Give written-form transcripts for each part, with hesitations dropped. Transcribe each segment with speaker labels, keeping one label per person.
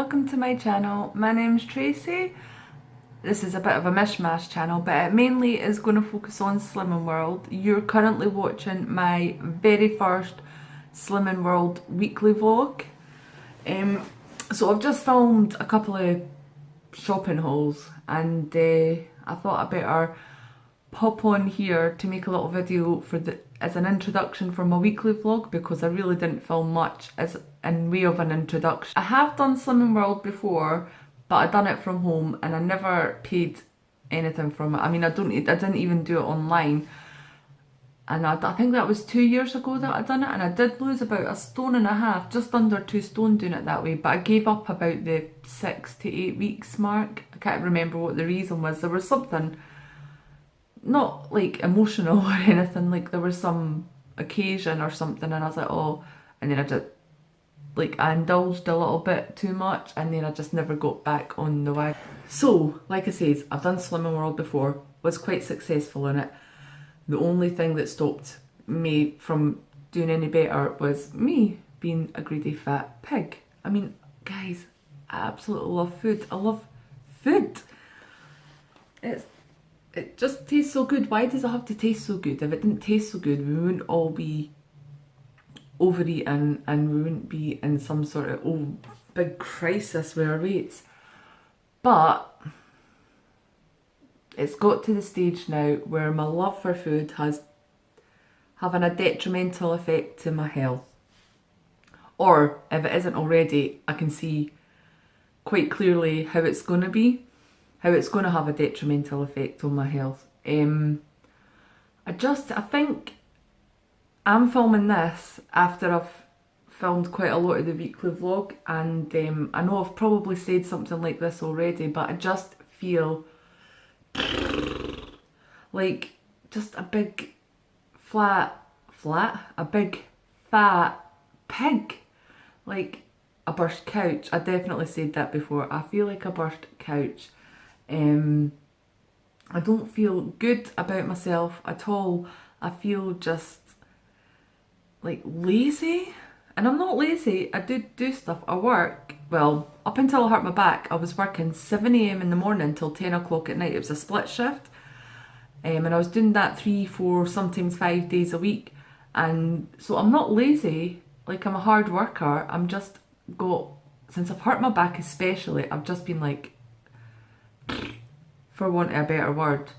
Speaker 1: welcome to my channel. My name's Tracy. This is a bit of a mishmash channel, but it mainly is going to focus on Slimming World. You're currently watching my very first Slimming World weekly vlog. So I've just filmed a couple of shopping hauls and I thought I better pop on here to make a little video for as an introduction for my weekly vlog, because I really didn't film much as in way of an introduction. I have done Slimming World before, but I done it from home and I never paid anything from it. I mean, I didn't even do it online, and I think that was 2 years ago that I done it, and I did lose about 1.5 stone, just under 2 stone doing it that way, but I gave up about the 6 to 8 weeks mark. I can't remember what the reason was. There was something not like emotional or anything, like there was some occasion or something, and I was like, oh, and then I indulged a little bit too much, and then I just never got back on the wagon. So, like I said, I've done Slimming World before, was quite successful in it. The only thing that stopped me from doing any better was me being a greedy fat pig. I mean, guys, I absolutely love food. I love food. It just tastes so good. Why does it have to taste so good? If it didn't taste so good, we wouldn't all be overeating and we wouldn't be in some sort of big crisis with our weights. But it's got to the stage now where my love for food has having a detrimental effect to my health. Or if it isn't already, I can see quite clearly how it's going to be. How it's going to have a detrimental effect on my health. I think I'm filming this after I've filmed quite a lot of the weekly vlog, and I know I've probably said something like this already, but I just feel like just a big a big fat pig, like a burst couch. I definitely said that before. I feel like a burst couch. I don't feel good about myself at all. I feel just like lazy, and I'm not lazy. I do stuff. I work, well, up until I hurt my back, I was working 7 AM in the morning till 10 o'clock at night. It was a split shift, and I was doing that 3, 4, sometimes 5 days a week. And so I'm not lazy, like I'm a hard worker. I'm just since I've hurt my back especially, I've just been like, for want of a better word,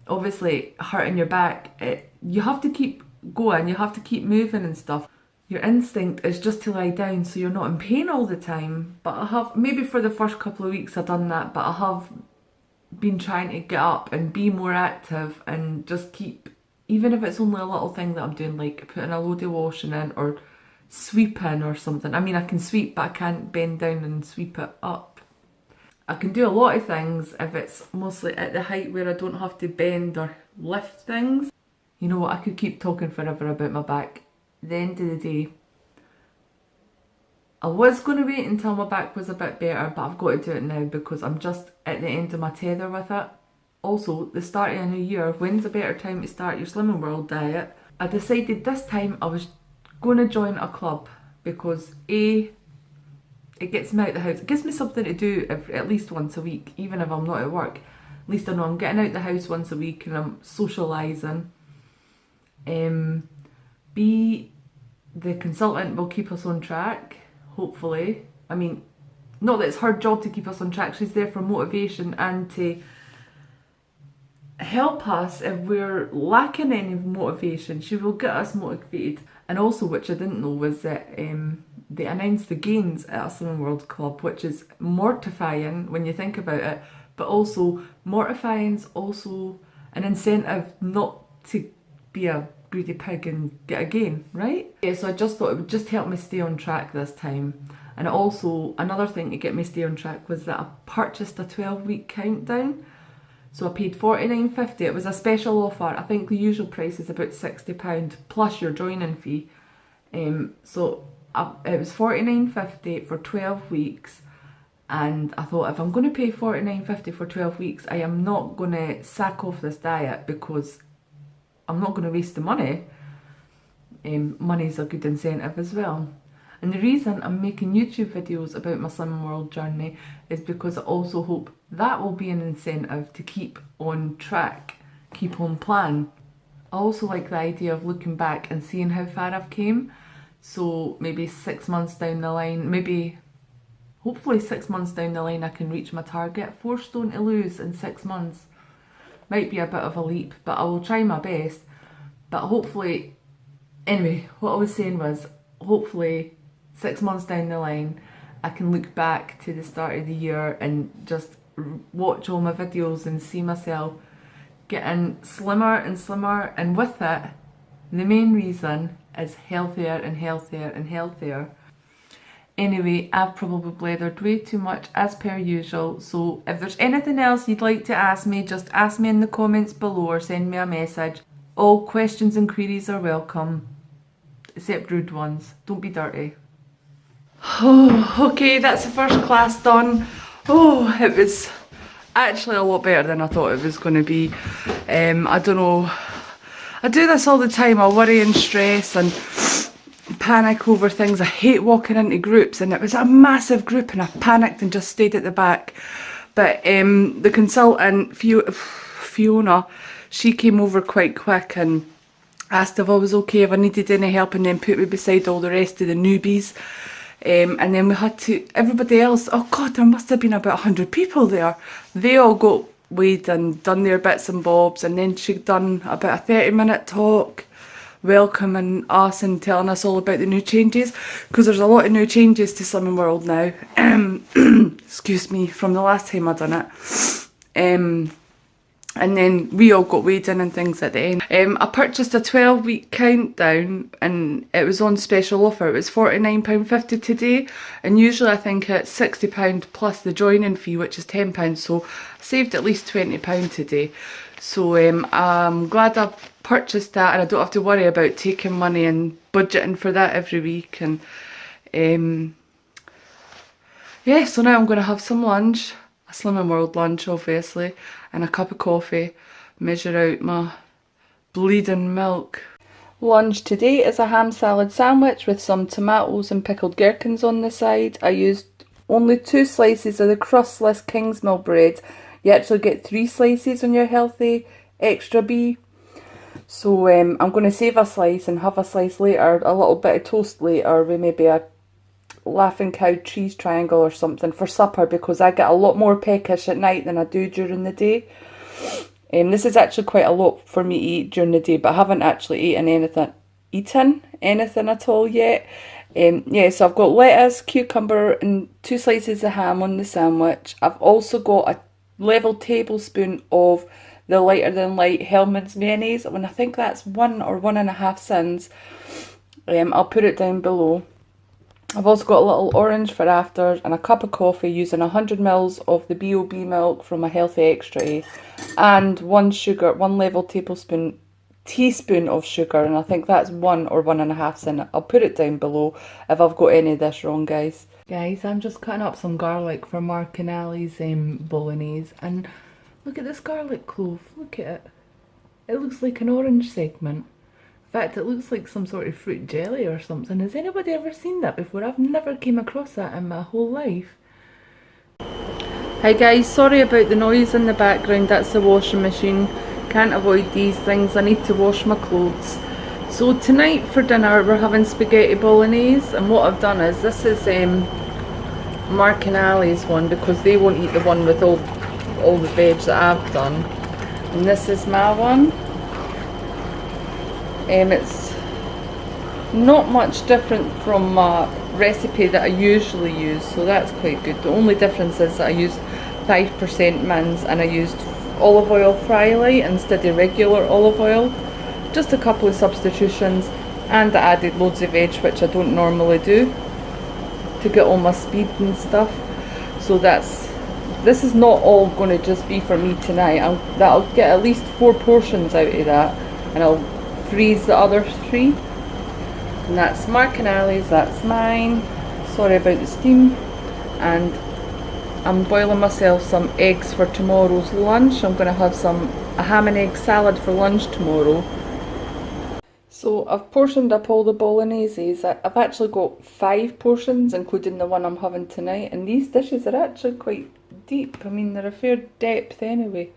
Speaker 1: obviously hurting your back, you have to keep going, you have to keep moving and stuff. Your instinct is just to lie down so you're not in pain all the time. But I have, maybe for the first couple of weeks I've done that, but I have been trying to get up and be more active and just keep, even if it's only a little thing that I'm doing, like putting a load of washing in or sweeping or something. I mean, I can sweep, but I can't bend down and sweep it up. I can do a lot of things if it's mostly at the height where I don't have to bend or lift things. You know what, I could keep talking forever about my back. At the end of the day, I was going to wait until my back was a bit better, but I've got to do it now because I'm just at the end of my tether with it. Also, the start of a new year, when's a better time to start your Slimming World diet? I decided this time I was going to join a club because it gets me out the house. It gives me something to do at least once a week, even if I'm not at work. At least I know I'm getting out the house once a week and I'm socialising. B, the consultant will keep us on track, hopefully. I mean, not that it's her job to keep us on track, she's there for motivation and to help us if we're lacking any motivation. She will get us motivated. And also, which I didn't know, was that they announced the gains at a Slimming World Club, which is mortifying when you think about it, but also mortifying's also an incentive not to be a greedy pig and get a gain, right? Yeah, so I just thought it would just help me stay on track this time. And also, another thing to get me stay on track was that I purchased a 12-week countdown. So I paid $49.50. It was a special offer. I think the usual price is about £60 plus your joining fee. So it was $49.50 for 12 weeks. And I thought, if I'm going to pay $49.50 for 12 weeks, I am not going to sack off this diet because I'm not going to waste the money. Money's a good incentive as well. And the reason I'm making YouTube videos about my Slimming World journey is because I also hope that will be an incentive to keep on track, keep on plan. I also like the idea of looking back and seeing how far I've came. So maybe 6 months down the line, hopefully 6 months down the line I can reach my target. 4 stone to lose in 6 months. Might be a bit of a leap, but I will try my best. But hopefully, anyway, what I was saying was, hopefully 6 months down the line, I can look back to the start of the year and just watch all my videos and see myself getting slimmer and slimmer, and with it, the main reason is healthier and healthier and healthier. Anyway, I've probably blathered way too much as per usual, so if there's anything else you'd like to ask me, just ask me in the comments below or send me a message. All questions and queries are welcome, except rude ones. Don't be dirty. Oh, okay, that's the first class done. Oh, it was actually a lot better than I thought it was going to be. I don't know, I do this all the time. I worry and stress and panic over things. I hate walking into groups, and it was a massive group and I panicked and just stayed at the back. But the consultant, Fiona, she came over quite quick and asked if I was okay, if I needed any help, and then put me beside all the rest of the newbies. And then we had to, everybody else, oh God, there must have been about 100 people there. They all got weighed and done their bits and bobs, and then she'd done about a 30-minute talk welcoming us and telling us all about the new changes, because there's a lot of new changes to Slimming World now. Excuse me, from the last time I done it. And then we all got weighed in and things at the end. I purchased a 12-week countdown and it was on special offer. It was £49.50 today, and usually I think it's £60 plus the joining fee, which is £10, so I saved at least £20 today. So I'm glad I purchased that, and I don't have to worry about taking money and budgeting for that every week. And yeah, so now I'm going to have some lunch, a Slimming World lunch obviously, and a cup of coffee, measure out my bleeding milk. Lunch today is a ham salad sandwich with some tomatoes and pickled gherkins on the side. I used only 2 slices of the crustless Kingsmill bread. You actually get 3 slices on your healthy extra B. So I'm going to save a slice and have a slice later, a little bit of toast later with maybe a Laughing Cow cheese triangle or something for supper, because I get a lot more peckish at night than I do during the day. This is actually quite a lot for me to eat during the day, but I haven't actually eaten anything at all yet. Yeah, so I've got lettuce, cucumber and 2 slices of ham on the sandwich. I've also got a level tablespoon of the lighter than light Hellmann's mayonnaise, and I think that's 1 or 1.5 cents. I'll put it down below. I've also got a little orange for after, and a cup of coffee using 100 ml of the B.O.B milk from a Healthy Extra, and 1 level teaspoon of sugar, and I think that's 1 or 1.5 cents. I'll put it down below if I've got any of this wrong, guys. Guys, I'm just cutting up some garlic for Mark and Ali's bolognese, and look at this garlic clove, look at it. It looks like an orange segment. In fact, it looks like some sort of fruit jelly or something. Has anybody ever seen that before? I've never came across that in my whole life. Hi guys, sorry about the noise in the background, that's the washing machine. Can't avoid these things, I need to wash my clothes. So tonight for dinner we're having spaghetti bolognese, and what I've done is, this is Mark and Ali's one, because they won't eat the one with all the veg that I've done. And this is my one. It's not much different from my recipe that I usually use, so that's quite good. The only difference is that I used 5% mince and I used olive oil Frylight instead of regular olive oil. Just a couple of substitutions, and I added loads of veg, which I don't normally do, to get all my speed and stuff. So this is not all going to just be for me tonight. I'll get at least 4 portions out of that, and I'll freeze the other 3. And that's Mark and Ali's, that's mine. Sorry about the steam. And I'm boiling myself some eggs for tomorrow's lunch. I'm going to have a ham and egg salad for lunch tomorrow. So I've portioned up all the bologneses. I've actually got 5 portions, including the one I'm having tonight, and these dishes are actually quite deep. I mean, they're a fair depth anyway.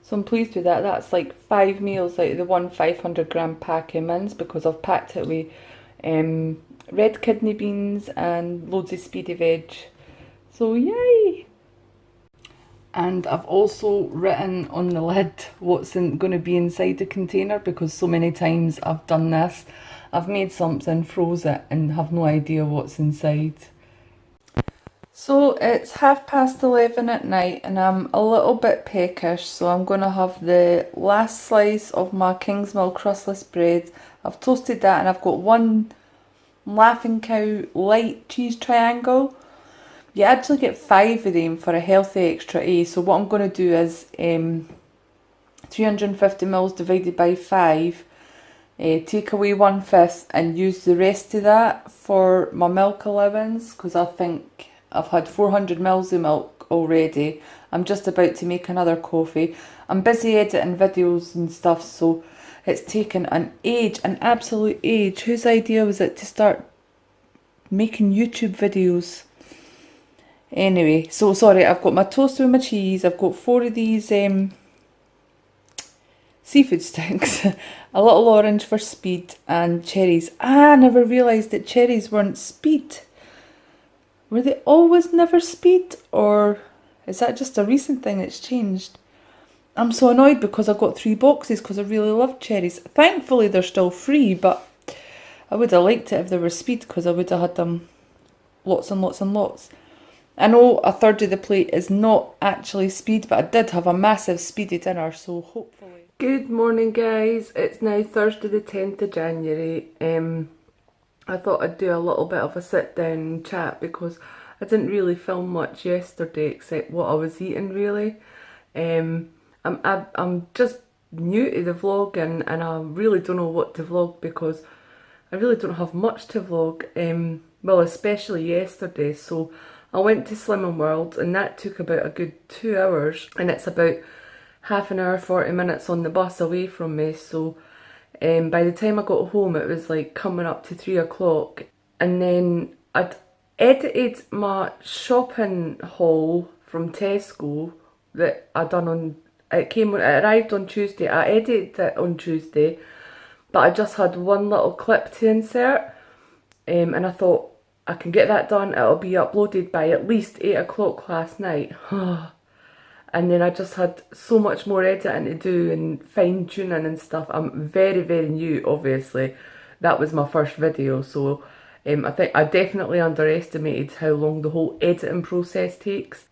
Speaker 1: So I'm pleased with that. That's like 5 meals out of the one 500-gram pack of mince, because I've packed it with red kidney beans and loads of speedy veg. So yay! And I've also written on the lid what's going to be inside the container, because so many times I've done this. I've made something, froze it, and have no idea what's inside. So it's 11:30 at night and I'm a little bit peckish, so I'm going to have the last slice of my Kingsmill crustless bread. I've toasted that and I've got one Laughing Cow light cheese triangle. You actually get 5 of them for a healthy extra A. So what I'm going to do is 350 mils divided by 5, take away 1/5 and use the rest of that for my milk allowance, because I think I've had 400 mils of milk already. I'm just about to make another coffee. I'm busy editing videos and stuff, so it's taken an age, an absolute age. Whose idea was it to start making YouTube videos? Anyway, so sorry, I've got my toast with my cheese. I've got 4 of these seafood sticks, a little orange for speed, and cherries. I never realised that cherries weren't speed. Were they always never speed, or is that just a recent thing that's changed? I'm so annoyed because I got 3 boxes because I really love cherries. Thankfully they're still free, but I would have liked it if they were speed, because I would have had them lots and lots and lots. I know a third of the plate is not actually speed, but I did have a massive speedy dinner, so hopefully. Good morning guys, it's now Thursday the 10th of January. I thought I'd do a little bit of a sit down and chat, because I didn't really film much yesterday except what I was eating really. I'm just new to the vlogging and I really don't know what to vlog, because I really don't have much to vlog, well, especially yesterday. So I went to Slimming World and that took about a good 2 hours, and it's about half an hour, 40 minutes on the bus away from me. So by the time I got home it was like coming up to 3 o'clock, and then I'd edited my shopping haul from Tesco that I done on, it arrived on Tuesday. I edited it on Tuesday, but I just had one little clip to insert, and I thought I can get that done, it'll be uploaded by at least 8 o'clock last night. And then I just had so much more editing to do and fine tuning and stuff. I'm very, very new, obviously. That was my first video, so I think I definitely underestimated how long the whole editing process takes.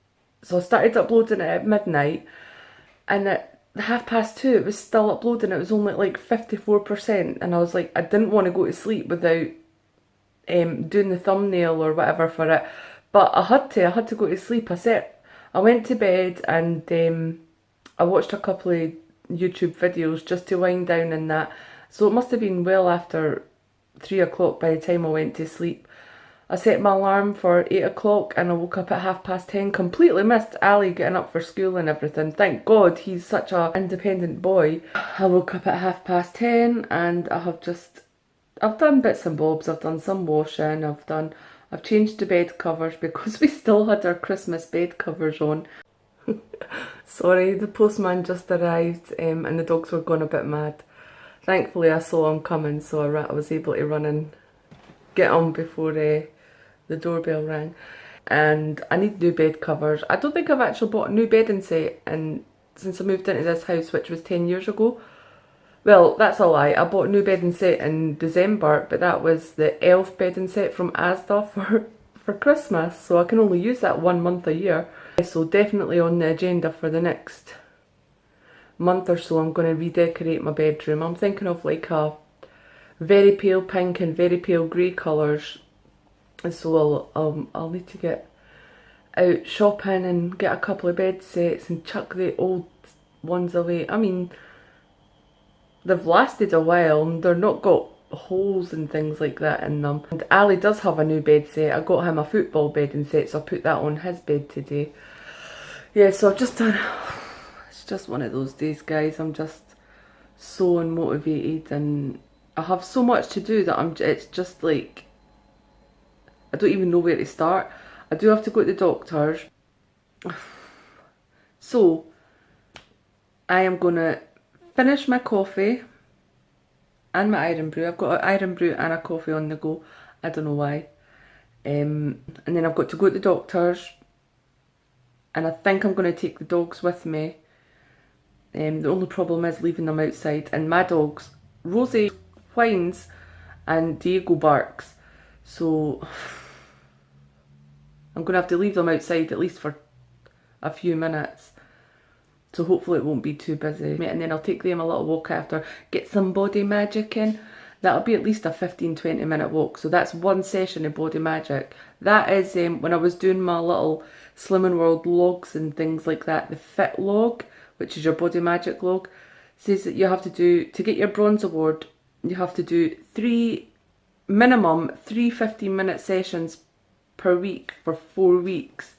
Speaker 1: So I started uploading it at midnight, and at 2:30 it was still uploading. It was only like 54%, and I was like, I didn't want to go to sleep without doing the thumbnail or whatever for it, but I had to go to sleep. I went to bed and I watched a couple of YouTube videos just to wind down and that. So it must have been well after 3 o'clock by the time I went to sleep. I set my alarm for 8 o'clock and I woke up at 10:30. Completely missed Ali getting up for school and everything. Thank God, he's such an independent boy. I woke up at 10:30 and I've done bits and bobs. I've done some washing, I've changed the bed covers because we still had our Christmas bed covers on. Sorry, the postman just arrived and the dogs were going a bit mad. Thankfully I saw him coming, so I was able to run and get on before the doorbell rang. And I need new bed covers. I don't think I've actually bought a new bedding set since I moved into this house, which was 10 years ago. Well, that's a lie. I bought a new bedding set in December, but that was the elf bedding set from Asda for Christmas, so I can only use that 1 month a year. So definitely on the agenda for the next month or so, I'm going to redecorate my bedroom. I'm thinking of like a very pale pink and very pale grey colours, and so I'll need to get out shopping and get a couple of bed sets and chuck the old ones away. I mean, they've lasted a while and they're not got holes and things like that in them. And Ali does have a new bed set. I got him a football bedding set, so I put that on his bed today. Yeah, so I've just done, it's just one of those days guys. I'm just so unmotivated and I have so much to do that it's just like, I don't even know where to start. I do have to go to the doctor's. So, I am going to finish my coffee and my iron brew. I've got an iron brew and a coffee on the go. I don't know why. And then I've got to go to the doctor's. And I think I'm going to take the dogs with me. The only problem is leaving them outside. And my dogs, Rosie whines and Diego barks. So I'm going to have to leave them outside at least for a few minutes. So hopefully it won't be too busy. And then I'll take them a little walk after, get some body magic in. That'll be at least a 15-20 minute walk. So that's one session of body magic. That is when I was doing my little Slimming World logs and things like that. The fit log, which is your body magic log, says that you have to do, to get your bronze award, you have to do minimum 3 15-minute sessions per week for 4 weeks.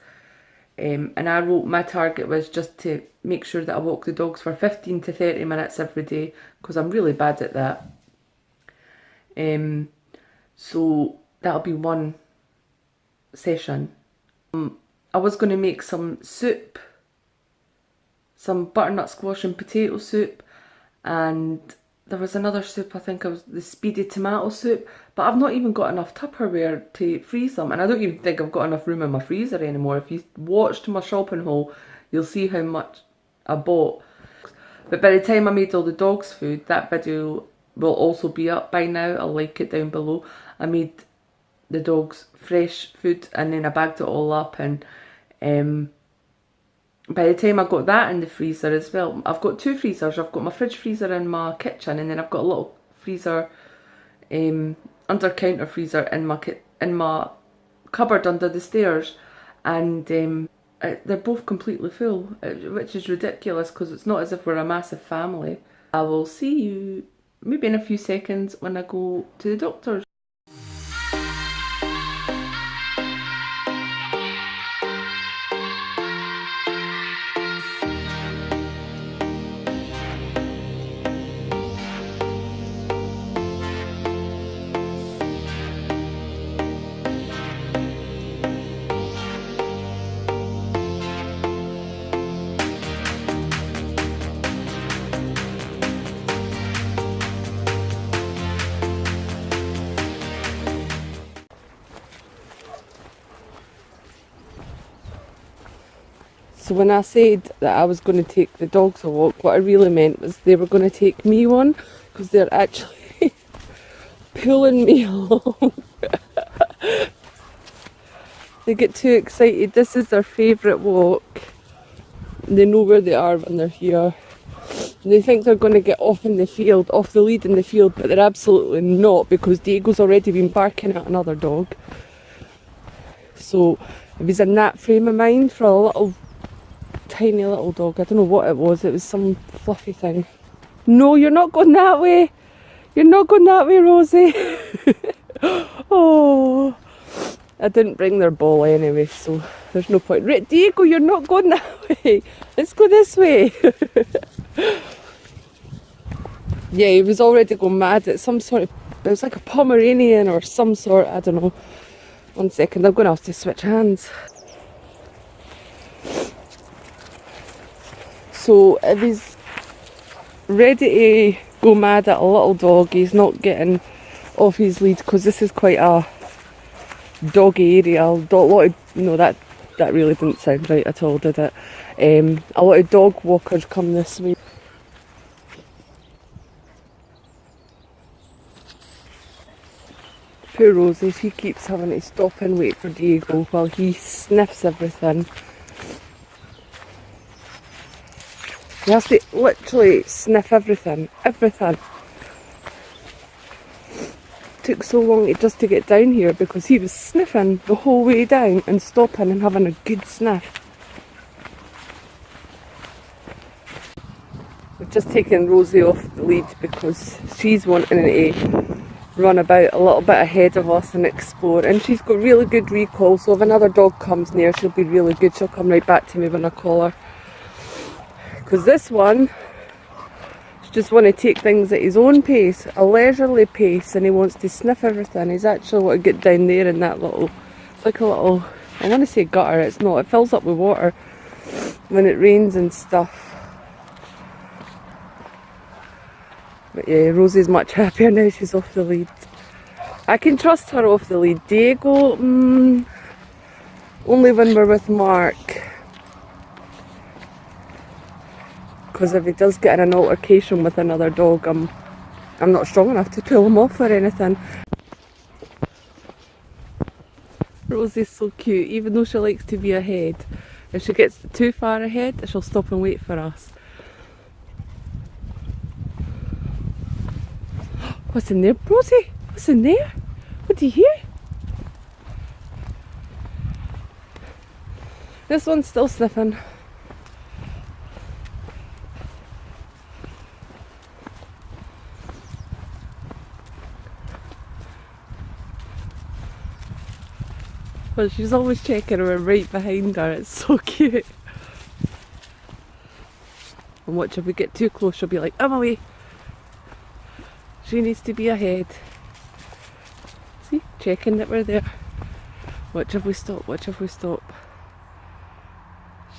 Speaker 1: And I wrote my target was just to make sure that I walk the dogs for 15 to 30 minutes every day, because I'm really bad at that. So that'll be one session. I was going to make some soup, some butternut squash and potato soup, and there was another soup, I think it was the speedy tomato soup, but I've not even got enough Tupperware to freeze them, and I don't even think I've got enough room in my freezer anymore. If you watched my shopping haul, you'll see how much I bought. But by the time I made all the dogs' food, that video will also be up by now. I'll link it down below. I made the dogs fresh food and then I bagged it all up, and by the time I got that in the freezer as well, I've got 2 freezers. I've got my fridge freezer in my kitchen, and then I've got a little freezer, under counter freezer in my cupboard under the stairs, and they're both completely full, which is ridiculous because it's not as if we're a massive family. I will see you maybe in a few seconds when I go to the doctor's. So when I said that I was going to take the dogs a walk, what I really meant was they were going to take me one, because they're actually pulling me along. They get too excited. This is their favourite walk. They know where they are when they're here. They think they're going to get off in the field, off the lead in the field, but they're absolutely not, because Diego's already been barking at another dog. So if he's in that frame of mind for a little tiny little dog, I don't know what it was some fluffy thing. No, you're not going that way. You're not going that way, Rosie. Oh, I didn't bring their ball anyway, so there's no point. Right, Diego, you're not going that way. Let's go this way. Yeah, he was already going mad at some sort of, it was like a Pomeranian or some sort, I don't know. One second, I'm going to have to switch hands. So if he's ready to go mad at a little dog, he's not getting off his lead, because this is quite a doggy area. No, that really didn't sound right at all, did it? A lot of dog walkers come this way. Poor Rosie, she keeps having to stop and wait for Diego while he sniffs everything. He has to literally sniff everything. Took so long just to get down here because he was sniffing the whole way down and stopping and having a good sniff. We've just taken Rosie off the lead because she's wanting to run about a little bit ahead of us and explore, and she's got really good recall, so if another dog comes near she'll be really good. She'll come right back to me when I call her. Because this one,
Speaker 2: just want to take things at his own pace, a leisurely pace, and he wants to sniff everything. He's actually want to get down there in that little, it's like a little, I want to say gutter, it's not, it fills up with water when it rains and stuff. But yeah, Rosie's much happier now she's off the lead. I can trust her off the lead. Diego, only when we're with Mark. Because if he does get in an altercation with another dog, I'm not strong enough to pull him off or anything. Rosie's so cute, even though she likes to be ahead. If she gets too far ahead, she'll stop and wait for us. What's in there, Rosie? What's in there? What do you hear? This one's still sniffing. Well, she's always checking her right behind her. It's so cute. And watch, if we get too close, she'll be like, I'm away. She needs to be ahead. See, checking that we're there. Watch if we stop, watch if we stop.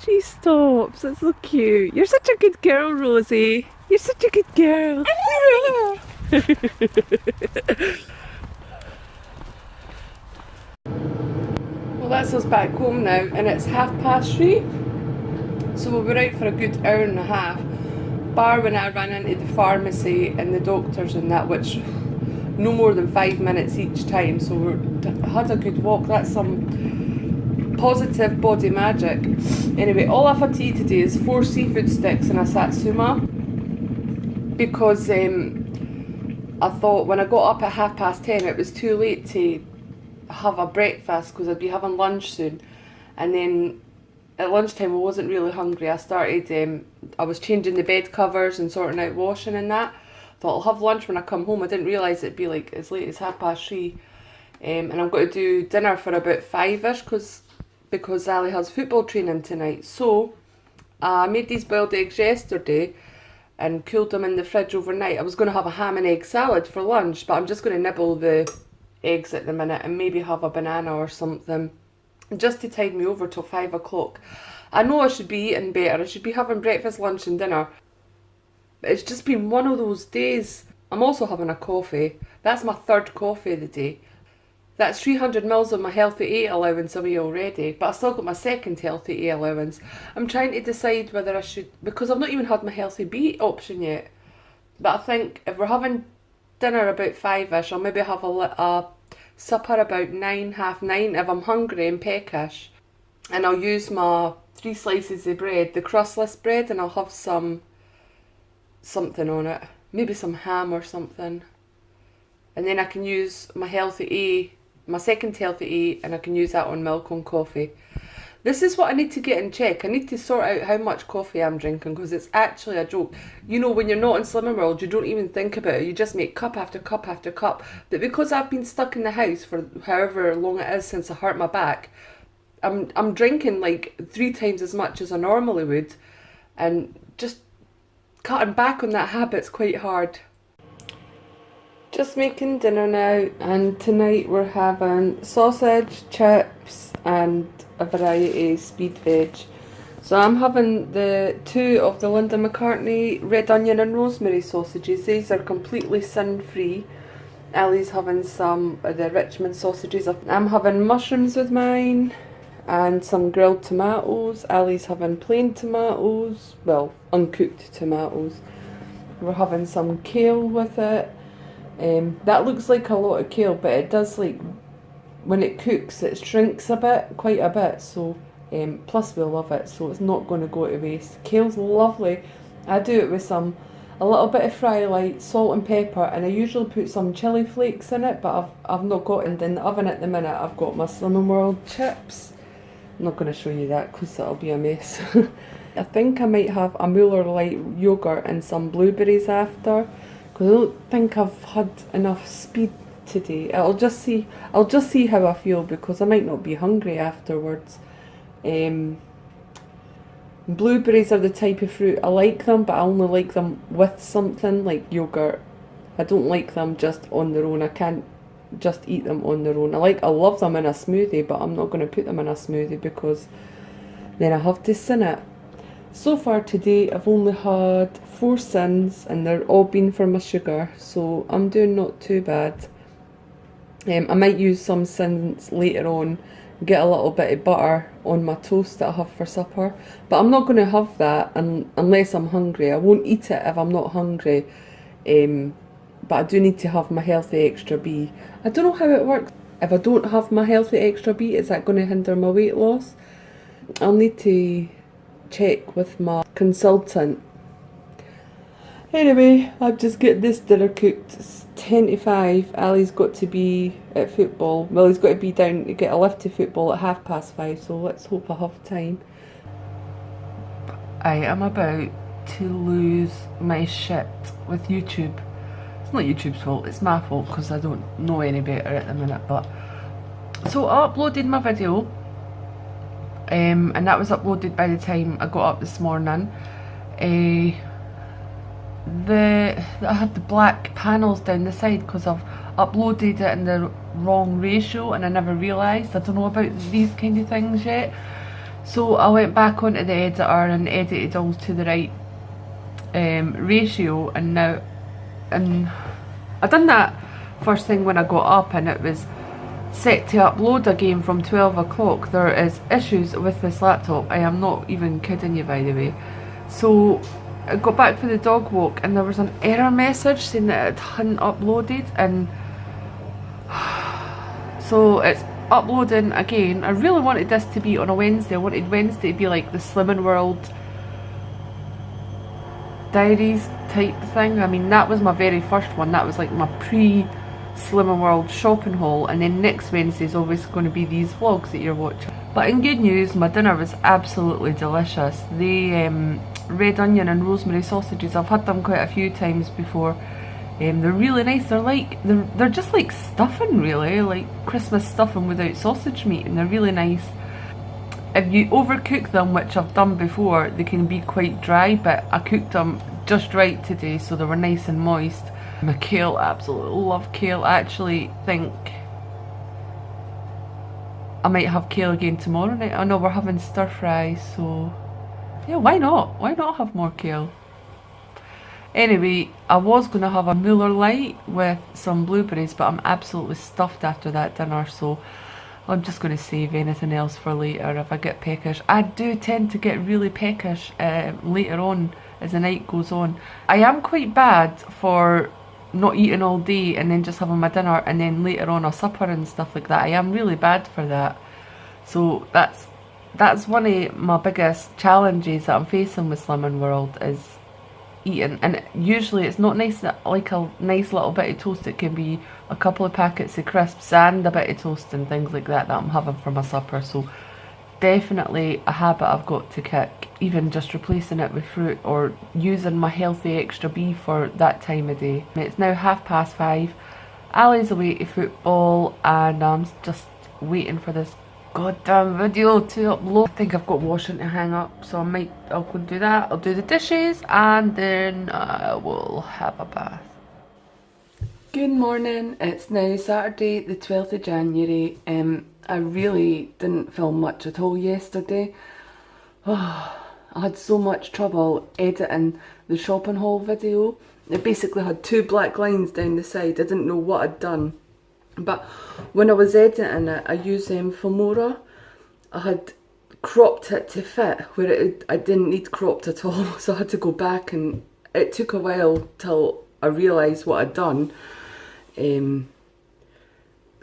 Speaker 2: She stops, it's so cute. You're such a good girl, Rosie. You're such a good girl. Well, that's us back home now, and it's 3:30. So we'll be out for a good hour and a half. Bar when I ran into the pharmacy and the doctors and that, which no more than 5 minutes each time, so we had a good walk. That's some positive body magic. Anyway, all I've had to eat today is 4 seafood sticks and a satsuma, because I thought when I got up at 10:30 it was too late to have a breakfast because I'd be having lunch soon, and then at lunchtime I wasn't really hungry. I started, I was changing the bed covers and sorting out washing and that. Thought I'll have lunch when I come home. I didn't realise it'd be like as late as 3:30. And I'm going to do dinner for about 5ish because Ali has football training tonight. So I made these boiled eggs yesterday and cooled them in the fridge overnight. I was going to have a ham and egg salad for lunch, but I'm just going to nibble the eggs at the minute and maybe have a banana or something, just to tide me over till 5 o'clock. I know I should be eating better. I should be having breakfast, lunch and dinner. But it's just been one of those days. I'm also having a coffee. That's my 3rd coffee of the day. That's 300 mils of my healthy 8 allowance away already, but I've still got my 2nd healthy 8 allowance. I'm trying to decide whether I should, because I've not even had my healthy B option yet. But I think if we're having dinner about 5ish, I'll maybe have a supper about 9, half 9 if I'm hungry and peckish. And I'll use my 3 slices of bread, the crustless bread, and I'll have something on it. Maybe some ham or something. And then I can use my healthy A, my 2nd healthy A, and I can use that on milk on coffee. This is what I need to get in check. I need to sort out how much coffee I'm drinking, because it's actually a joke. You know, when you're not in Slimming World, you don't even think about it. You just make cup after cup after cup. But because I've been stuck in the house for however long it is since I hurt my back, I'm drinking like 3 times as much as I normally would. And just cutting back on that habit's quite hard. Just making dinner now, and tonight we're having sausage, chips and a variety of speed veg. So I'm having the 2 of the Linda McCartney red onion and rosemary sausages. These are completely sin free. Ali's having some of the Richmond sausages. I'm having mushrooms with mine and some grilled tomatoes. Ali's having plain tomatoes, well, uncooked tomatoes. We're having some kale with it. That looks like a lot of kale, but it does, like, when it cooks it shrinks a bit, quite a bit, so plus we love it, so it's not going to go to waste. Kale's lovely. I do it with a little bit of fry light, salt and pepper, and I usually put some chilli flakes in it, but I've not got it in the oven at the minute. I've got my Slimming World chips. I'm not going to show you that because that'll be a mess. I think I might have a Muller Light yogurt and some blueberries after, because I don't think I've had enough speed today. I'll just see how I feel, because I might not be hungry afterwards. My Blueberries are the type of fruit I like them, but I only like them with something like yogurt. I don't like them just on their own. I can't just eat them on their own. I love them in a smoothie, but I'm not going to put them in a smoothie because then I have to sin it. So far today I've only had 4 sins and they're all been for my sugar, so I'm doing not too bad. I might use some sins later on, get a little bit of butter on my toast that I have for supper, but I'm not going to have that unless I'm hungry. I won't eat it if I'm not hungry, but I do need to have my healthy extra B. I don't know how it works. If I don't have my healthy extra B, is that going to hinder my weight loss? I'll need to check with my consultant. Anyway, I'm just getting this dinner cooked. It's 10 to 5. Ali's got to be at football. Well, he's got to be down to get a lift to football at 5:30, so let's hope I have time. I am about to lose my shit with YouTube. It's not YouTube's fault, it's my fault because I don't know any better at the minute. But so I uploaded my video, and that was uploaded by the time I got up this morning. I had the black panels down the side because I've uploaded it in the wrong ratio and I never realised. I don't know about these kind of things yet. So I went back onto the editor and edited all to the right ratio, and now I done that first thing when I got up and it was set to upload again from 12 o'clock. There is issues with this laptop. I am not even kidding you, by the way. So I got back for the dog walk and there was an error message saying that it hadn't uploaded, and so it's uploading again. I really wanted this to be on a Wednesday. I wanted Wednesday to be like the Slimming World diaries type thing. I mean, that was my very first one. That was like my pre-Slimming World shopping haul, and then next Wednesday is obviously going to be these vlogs that you're watching. But in good news, my dinner was absolutely delicious. The red onion and rosemary sausages, I've had them quite a few times before. They're really nice. They're just like stuffing, really, like Christmas stuffing without sausage meat, and they're really nice. If you overcook them, which I've done before, they can be quite dry, but I cooked them just right today, so they were nice and moist. My kale, I absolutely love kale. I actually think I might have kale again tomorrow night. I know we're having stir fries, so yeah, why not? Why not have more kale? Anyway, I was going to have a Muller Light with some blueberries, but I'm absolutely stuffed after that dinner, so I'm just going to save anything else for later if I get peckish. I do tend to get really peckish later on as the night goes on. I am quite bad for not eating all day and then just having my dinner and then later on a supper and stuff like that. I am really bad for that. So that's one of my biggest challenges that I'm facing with Slimming World, is eating. And usually it's not nice, like a nice little bit of toast. It can be a couple of packets of crisps and a bit of toast and things like that I'm having for my supper. So definitely a habit I've got to kick, even just replacing it with fruit or using my healthy extra B for that time of day. It's now 5:30. Ali's away to football and I'm just waiting for this goddamn video to upload. I think I've got washing to hang up, so I'll go and do that. I'll do the dishes and then I will have a bath. Good morning. It's now Saturday the 12th of January. I really didn't film much at all yesterday. I had so much trouble editing the shopping haul video. It basically had 2 black lines down the side. I didn't know what I'd done. But when I was editing it, I used Filmora. I had cropped it to fit where I didn't need cropped at all, so I had to go back, and it took a while till I realised what I'd done.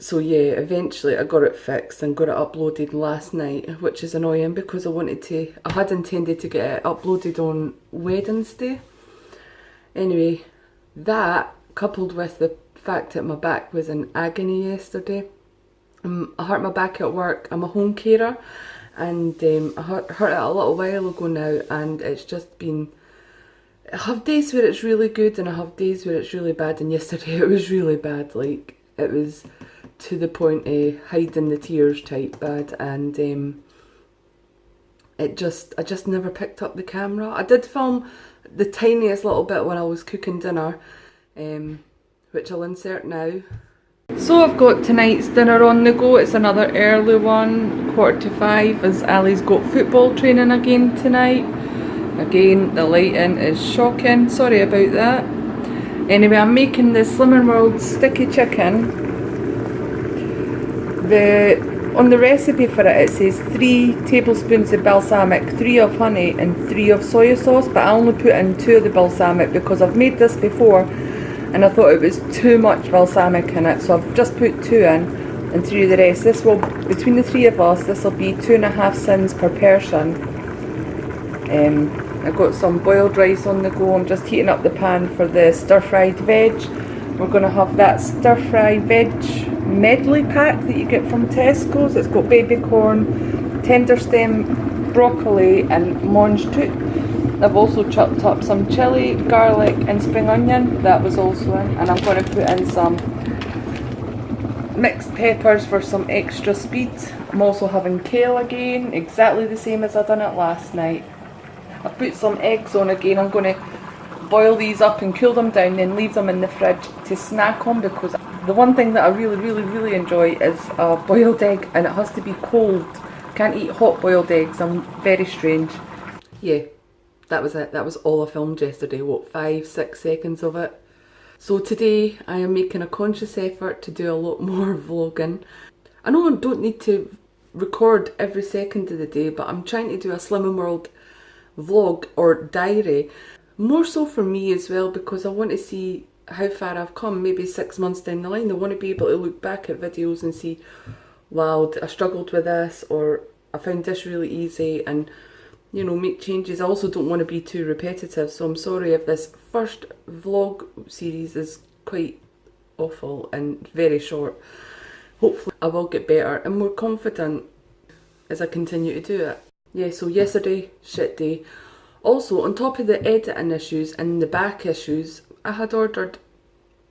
Speaker 2: So yeah, eventually I got it fixed and got it uploaded last night, which is annoying because I had intended to get it uploaded on Wednesday. Anyway, that coupled with the fact that my back was in agony yesterday. I hurt my back at work. I'm a home carer, and I hurt it a little while ago now, and it's just been, I have days where it's really good and I have days where it's really bad, and yesterday it was really bad. Like, it was to the point of hiding the tears type bad, and I just never picked up the camera. I did film the tiniest little bit when I was cooking dinner, which I'll insert now. So I've got tonight's dinner on the go. It's another early one, 4:45, as Ali's got football training again tonight. Again, the lighting is shocking, sorry about that. Anyway, I'm making the Slimming World sticky chicken. On the recipe for it, it says 3 tablespoons of balsamic, 3 of honey and 3 of soy sauce, but I only put in 2 of the balsamic because I've made this before and I thought it was too much balsamic in it, so I've just put 2 in and 3 of the rest. This will, between the 3 of us, this will be 2.5 sins per person. I've got some boiled rice on the go. I'm just heating up the pan for the stir-fried veg. We're going to have that stir-fried veg medley pack that you get from Tesco's. It's got baby corn, tender stem broccoli and mange tout. I've also chopped up some chilli, garlic and spring onion. That was also in. And I'm going to put in some mixed peppers for some extra speed. I'm also having kale again, exactly the same as I done it last night. I've put some eggs on again. I'm going to boil these up and cool them down, then leave them in the fridge to snack on, because the one thing that I really enjoy is a boiled egg, and it has to be cold. Can't eat hot boiled eggs, I'm very strange. Yeah, that was it. That was all I filmed yesterday. What, 5-6 seconds of it? So today I am making a conscious effort to do a lot more vlogging. I know I don't need to record every second of the day, but I'm trying to do a Slimming World vlog or diary. More so for me as well, because I want to see how far I've come. Maybe 6 months down the line, I want to be able to look back at videos and see, wow, I struggled with this, or I found this really easy, and you know, make changes. I also don't want to be too repetitive, so I'm sorry if this first vlog series is quite awful and very short. Hopefully I will get better and more confident as I continue to do it. Yeah, so yesterday, shit day. Also, on top of the editing issues and the back issues, I had ordered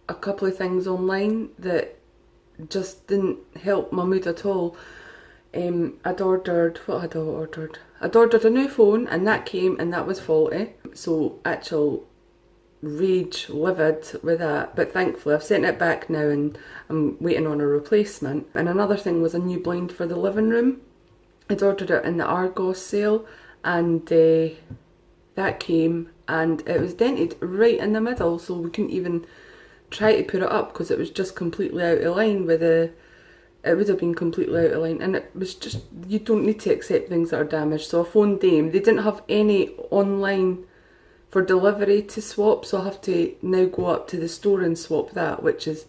Speaker 2: a couple of things online that just didn't help my mood at all. I'd ordered, what had I ordered? I'd ordered a new phone and that came and that was faulty. So, actual rage, livid with that. But thankfully I've sent it back now and I'm waiting on a replacement. And another thing was a new blind for the living room. I'd ordered it in the Argos sale, and that came and it was dented right in the middle, so we couldn't even try to put it up because it was just completely out of line with the, it would have been completely out of line, and it was just, you don't need to accept things that are damaged. So I phoned them, they didn't have any online for delivery to swap, so I have to now go up to the store and swap that, which is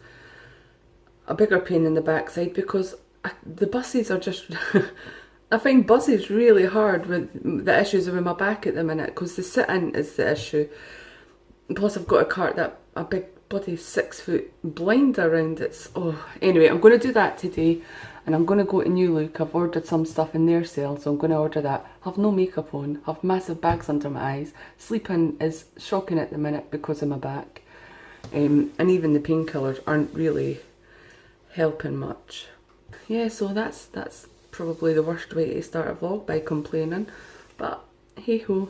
Speaker 2: a bigger pain in the backside because the buses are just I find buses really hard with the issues with my back at the minute, because the sitting is the issue. Plus I've got a cart that a big bloody 6-foot blind around it. Oh, anyway, I'm going to do that today, and I'm going to go to New Look. I've ordered some stuff in their sale, so I'm going to order that. Have no makeup on, have massive bags under my eyes. Sleeping is shocking at the minute because of my back, and even the painkillers aren't really helping much. Yeah, so that's probably the worst way to start a vlog, by complaining, but hey ho,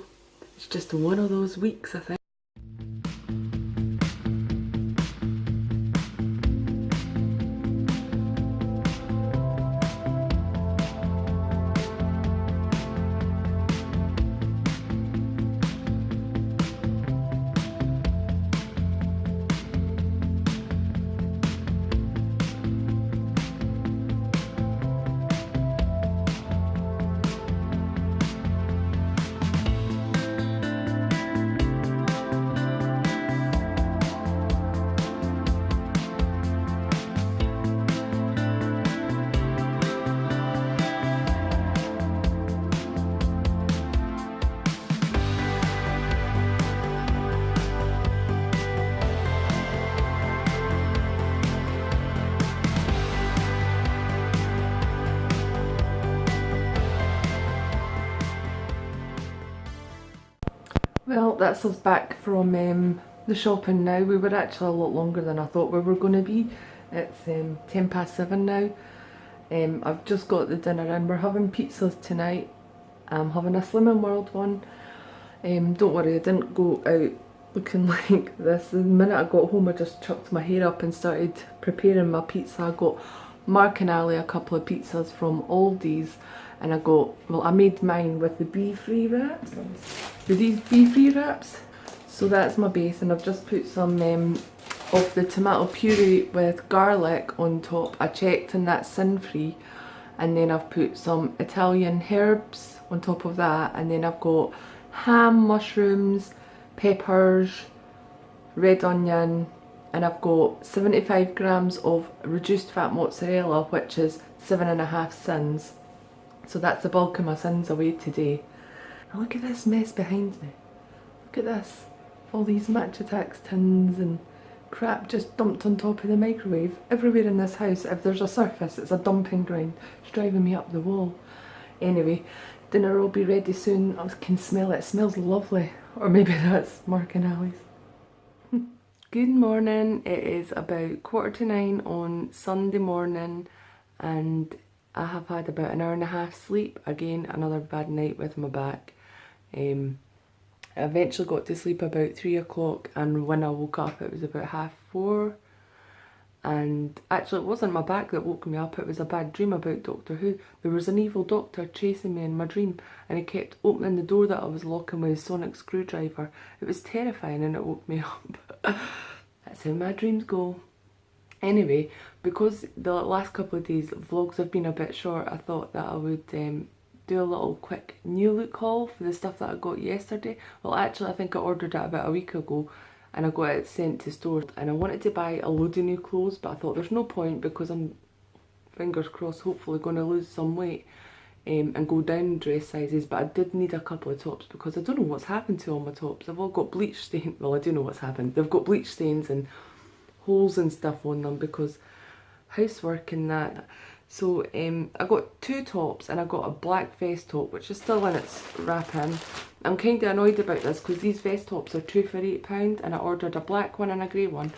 Speaker 2: it's just one of those weeks, I think. Well, that's us back from the shopping now. We were actually a lot longer than I thought we were going to be. It's 7:10 now. I've just got the dinner in. We're having pizzas tonight. I'm having a Slimming World one. Don't worry, I didn't go out looking like this. The minute I got home I just chucked my hair up and started preparing my pizza. I got Mark and Ali a couple of pizzas from Aldi's, and I made mine with the bee-free wraps. With these bee-free wraps. So that's my base, and I've just put some of the tomato puree with garlic on top. I checked and that's sin-free. And then I've put some Italian herbs on top of that, and then I've got ham, mushrooms, peppers, red onion, and I've got 75 grams of reduced fat mozzarella, which is 7.5 sins. So that's the bulk of my sins away today. And look at this mess behind me. Look at this. All these Match Attax tins and crap just dumped on top of the microwave. Everywhere in this house, if there's a surface, it's a dumping ground. It's driving me up the wall. Anyway, dinner will be ready soon. I can smell it. It smells lovely. Or maybe that's Mark and Ali's. Good morning. It is about 8:45 on Sunday morning, and I have had about an hour and a half sleep. Again, another bad night with my back. I eventually got to sleep about 3 o'clock, and when I woke up it was about 4:30. And actually it wasn't my back that woke me up, it was a bad dream about Doctor Who. There was an evil doctor chasing me in my dream, and he kept opening the door that I was locking with his sonic screwdriver. It was terrifying and it woke me up. That's how my dreams go. Anyway, because the last couple of days vlogs have been a bit short, I thought that I would do a little quick new look haul for the stuff that I got yesterday. Well, actually I think I ordered it about a week ago, and I got it sent to stores, and I wanted to buy a load of new clothes, but I thought there's no point because I'm, fingers crossed, hopefully going to lose some weight and go down dress sizes. But I did need a couple of tops because I don't know what's happened to all my tops. They've all got bleach stains. Well, I do know what's happened. They've got bleach stains and holes and stuff on them because housework and that. So I got 2 tops, and I got a black vest top which is still in its wrapping. I'm kind of annoyed about this because these vest tops are 2 for £8, and I ordered a black one and a grey one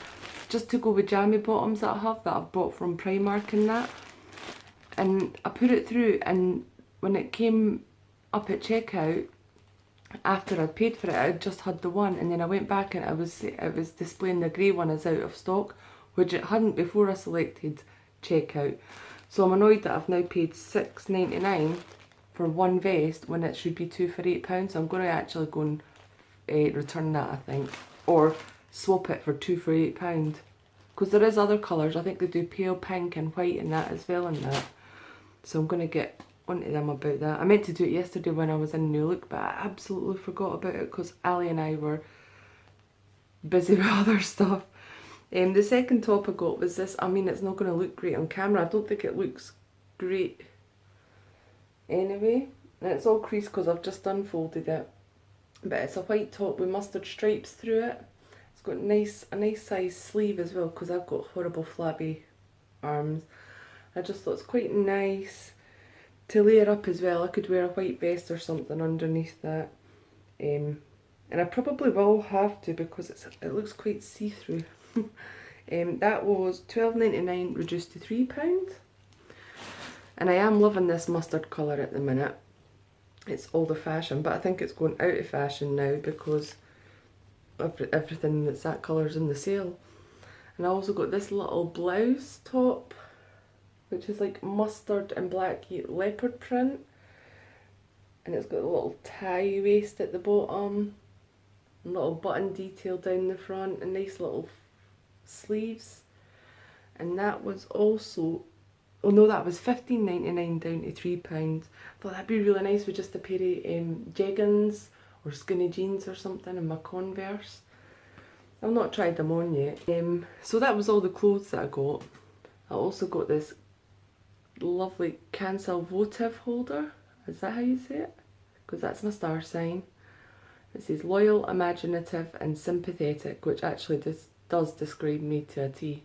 Speaker 2: just to go with jammy bottoms that I have that I've bought from Primark and that. And I put it through, and when it came up at checkout, after I'd paid for it, I just had the one, and then I went back and it was displaying the grey one as out of stock, which it hadn't before I selected checkout. So I'm annoyed that I've now paid £6.99 for one vest when it should be 2 for £8. So I'm going to actually go and return that, I think, or swap it for 2 for £8. Because there is other colours. I think they do pale pink and white and that as well in that. So I'm going to get onto them about that. I meant to do it yesterday when I was in New Look, but I absolutely forgot about it because Ali and I were busy with other stuff. The second top I got was this. I mean, it's not going to look great on camera. I don't think it looks great anyway. And it's all creased because I've just unfolded it. But it's a white top with mustard stripes through it. It's got a nice size sleeve as well because I've got horrible flabby arms. I just thought it's quite nice to layer up as well. I could wear a white vest or something underneath that. And I probably will have to because it looks quite see-through. That was £12.99 reduced to £3, and I am loving this mustard colour at the minute. It's all the fashion, but I think it's going out of fashion now because everything that's that colour is in the sale. And I also got this little blouse top which is like mustard and black leopard print, and it's got a little tie waist at the bottom, a little button detail down the front, and nice little sleeves. And that was also, oh no, that was £15.99 down to £3. I thought that'd be really nice with just a pair of jeggings or skinny jeans or something and my Converse. I've not tried them on yet. So that was all the clothes that I got. I also got this lovely cancel votive holder. Is that how you say it? Because that's my star sign. It says loyal, imaginative and sympathetic, which actually does describe me to a T.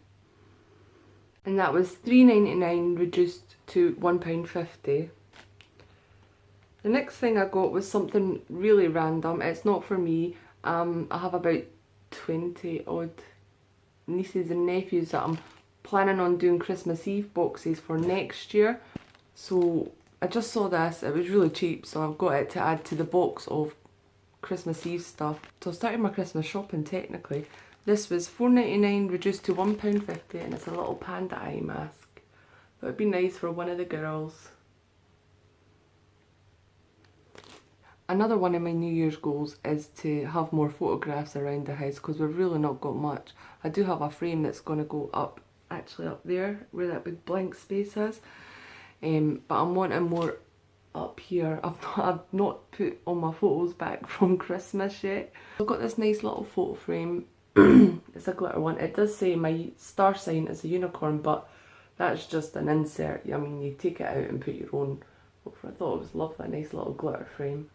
Speaker 2: And that was £3.99 reduced to £1.50. The next thing I got was something really random. It's not for me. I have about 20 odd nieces and nephews that I'm planning on doing Christmas Eve boxes for next year. So I just saw this, it was really cheap, so I've got it to add to the box of Christmas Eve stuff. So I started my Christmas shopping technically. This was £4.99 reduced to £1.50, and it's a little panda eye mask. That would be nice for one of the girls. Another one of my New Year's goals is to have more photographs around the house, because we've really not got much. I do have a frame that's going to go up, actually up there where that big blank space is, but I'm wanting more up here. I've not put all my photos back from Christmas yet. I've got this nice little photo frame. It's a glitter one. It does say my star sign is a unicorn, but that's just an insert. I mean, you take it out and put your own over. I thought it was lovely, a nice little glitter frame.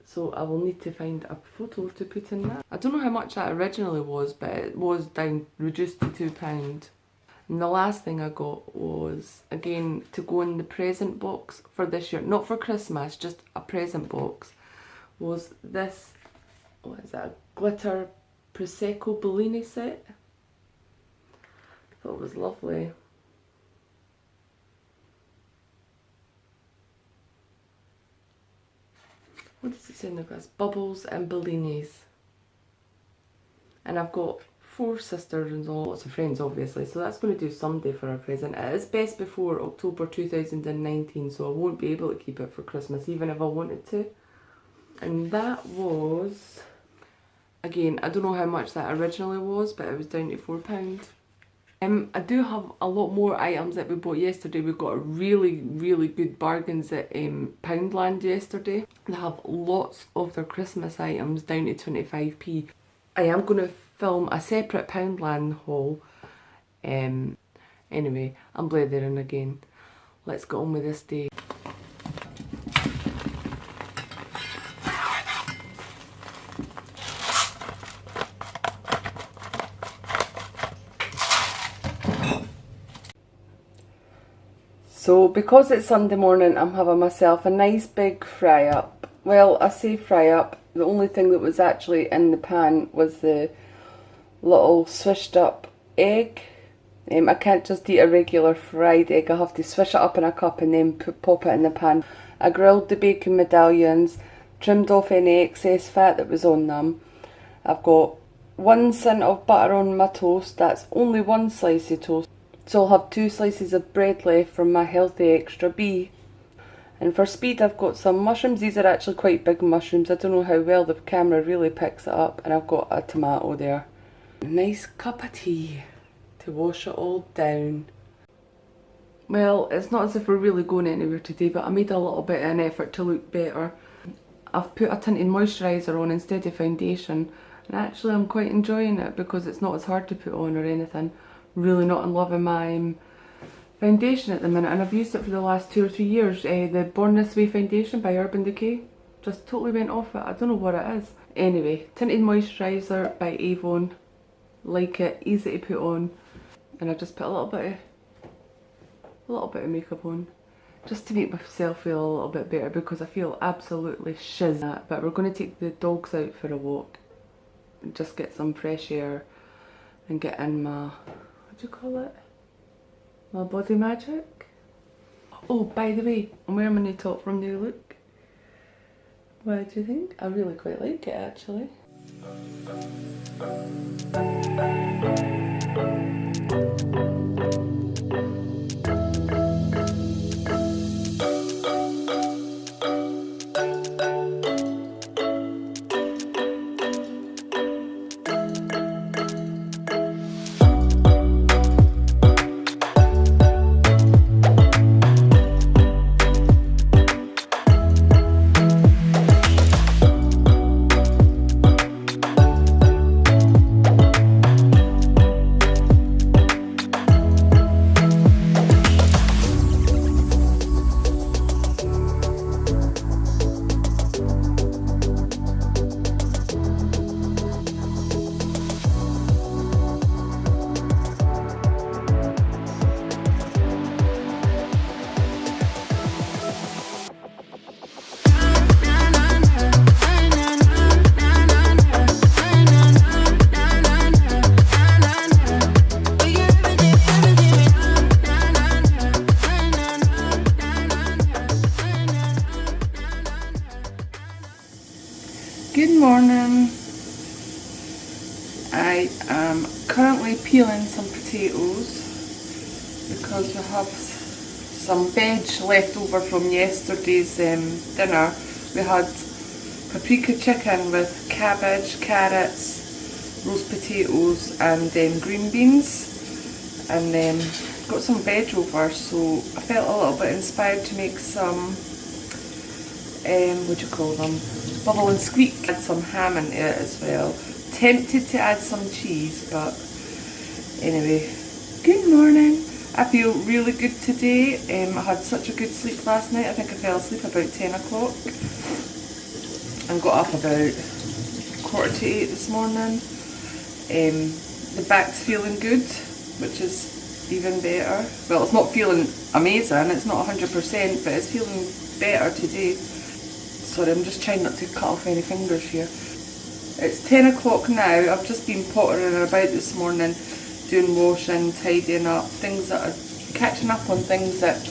Speaker 2: So I will need to find a photo to put in that. I don't know how much that originally was, but it was down, reduced to £2. And the last thing I got was, again, to go in the present box for this year, not for Christmas, just a present box, was this, what is that, a glitter Prosecco Bellini set. I thought it was lovely. What does it say in the glass? Bubbles and Bellinis. And I've got 4 sisters and lots of friends, obviously, so that's going to do someday for a present. It is best before October 2019, so I won't be able to keep it for Christmas even if I wanted to. And that was, again, I don't know how much that originally was, but it was down to £4. I do have a lot more items that we bought yesterday. We got really, really good bargains at Poundland yesterday. They have lots of their Christmas items down to 25p. I am going to film a separate Poundland haul. Anyway, I'm blathering again. Let's get on with this day. So because it's Sunday morning, I'm having myself a nice big fry up. Well, I say fry up, the only thing that was actually in the pan was the little swished up egg. I can't just eat a regular fried egg, I have to swish it up in a cup and then pop it in the pan. I grilled the bacon medallions, trimmed off any excess fat that was on them. I've got 1 cent of butter on my toast, that's only 1 slice of toast. So I'll have 2 slices of bread left from my healthy extra B. And for speed, I've got some mushrooms. These are actually quite big mushrooms. I don't know how well the camera really picks it up. And I've got a tomato there. A nice cup of tea to wash it all down. Well, it's not as if we're really going anywhere today, but I made a little bit of an effort to look better. I've put a tinted moisturiser on instead of foundation. And actually I'm quite enjoying it because it's not as hard to put on or anything. Really not in love with my foundation at the minute, and I've used it for the last 2 or 3 years. The Born This Way foundation by Urban Decay just totally went off it. I don't know what it is. Anyway, tinted moisturiser by Avon. Like it, easy to put on, and I just put a little bit of makeup on just to make myself feel a little bit better because I feel absolutely shiz. But we're going to take the dogs out for a walk and just get some fresh air and get in my, what do you call it? My body magic. Oh, by the way, I'm wearing my new top from New Look. What do you think? I really quite like it actually. I am currently peeling some potatoes because we have some veg left over from yesterday's dinner. We had paprika chicken with cabbage, carrots, roast potatoes and green beans, and got some veg over, so I felt a little bit inspired to make some what do you call them, bubble and squeak. Add some ham into it as well. Tempted to add some cheese, but anyway, good morning. I feel really good today. I had such a good sleep last night. I think I fell asleep about 10 o'clock and got up about 7:45 this morning. The back's feeling good, which is even better. Well, it's not feeling amazing, it's not 100%, but it's feeling better today. Sorry, I'm just trying not to cut off any fingers here. It's 10 o'clock now. I've just been pottering about this morning, doing washing, tidying up, things that are catching up on things that,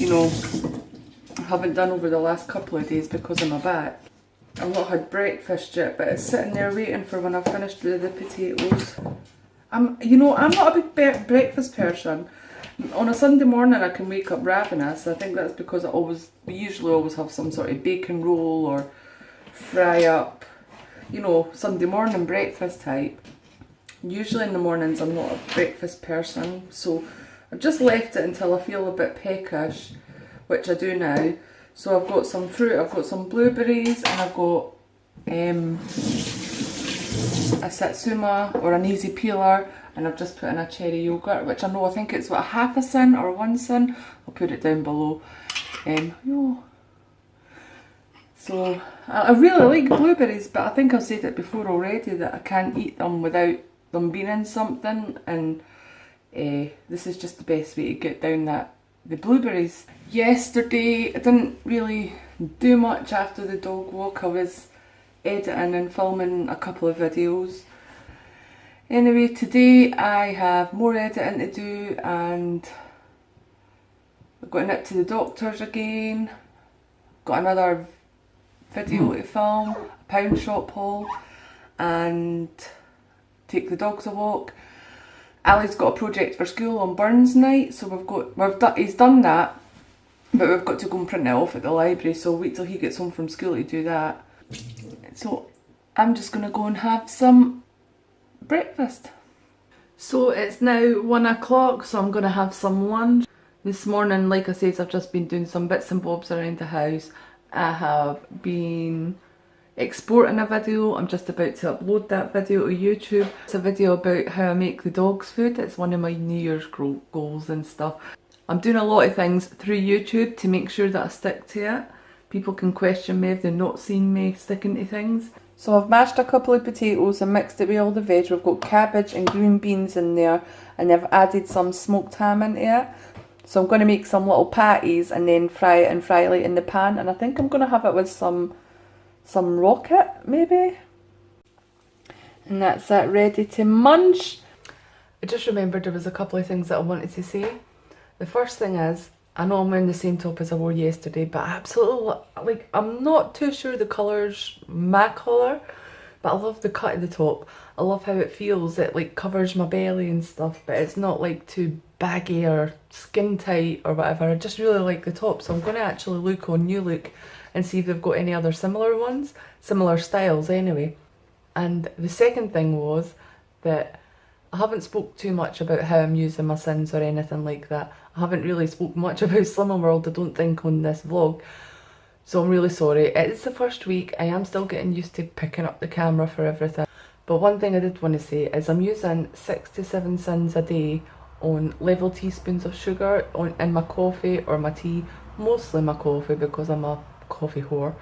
Speaker 2: you know, I haven't done over the last couple of days because of my back. I've not had breakfast yet, but it's sitting there waiting for when I've finished with the potatoes. I'm not a big breakfast person. On a Sunday morning I can wake up ravenous. I think that's because we usually always have some sort of bacon roll or fry up, you know, Sunday morning breakfast type. Usually in the mornings I'm not a breakfast person, so I've just left it until I feel a bit peckish, which I do now. So I've got some fruit, I've got some blueberries, and I've got a satsuma or an easy peeler, and I've just put in a cherry yoghurt, which I think it's what, half a sin or 1 sin. I'll put it down below. So I really like blueberries, but I think I've said it before already that I can't eat them without them being in something, and this is just the best way to get down the blueberries. Yesterday I didn't really do much after the dog walk. I was editing and filming a couple of videos. Anyway, today I have more editing to do, and I've got to nip to the doctor's again. Got another video to film, a pound shop haul, and take the dogs a walk. Ali's got a project for school on Burns night, so he's done that, but we've got to go and print it off at the library, so I'll wait till he gets home from school to do that. So I'm just going to go and have some breakfast. So it's now 1 o'clock, so I'm going to have some lunch. This morning, like I said, I've just been doing some bits and bobs around the house. I have been exporting a video. I'm just about to upload that video to YouTube. It's a video about how I make the dogs food. It's one of my New Year's goals and stuff. I'm doing a lot of things through YouTube to make sure that I stick to it. People can question me if they're not seeing me sticking to things. So I've mashed a couple of potatoes and mixed it with all the veg. We've got cabbage and green beans in there, and I've added some smoked ham into it. So I'm going to make some little patties and then fry it in fry light in the pan, and I think I'm going to have it with some rocket maybe. And that's it, ready to munch. I just remembered there was a couple of things that I wanted to say. The first thing is, I know I'm wearing the same top as I wore yesterday, but I absolutely, like, I'm not too sure the colour's my colour, but I love the cut of the top. I love how it feels. It like covers my belly and stuff, but it's not like too baggy or skin tight or whatever. I just really like the top, so I'm going to actually look on New Look and see if they've got any other similar ones, similar styles anyway. And the second thing was that I haven't spoke too much about how I'm using my sins or anything like that. I haven't really spoke much about Slimming World, I don't think, on this vlog. So I'm really sorry. It's the first week. I am still getting used to picking up the camera for everything. But one thing I did want to say is I'm using 6 to 7 sins a day on level teaspoons of sugar in my coffee or my tea. Mostly my coffee because I'm a coffee whore.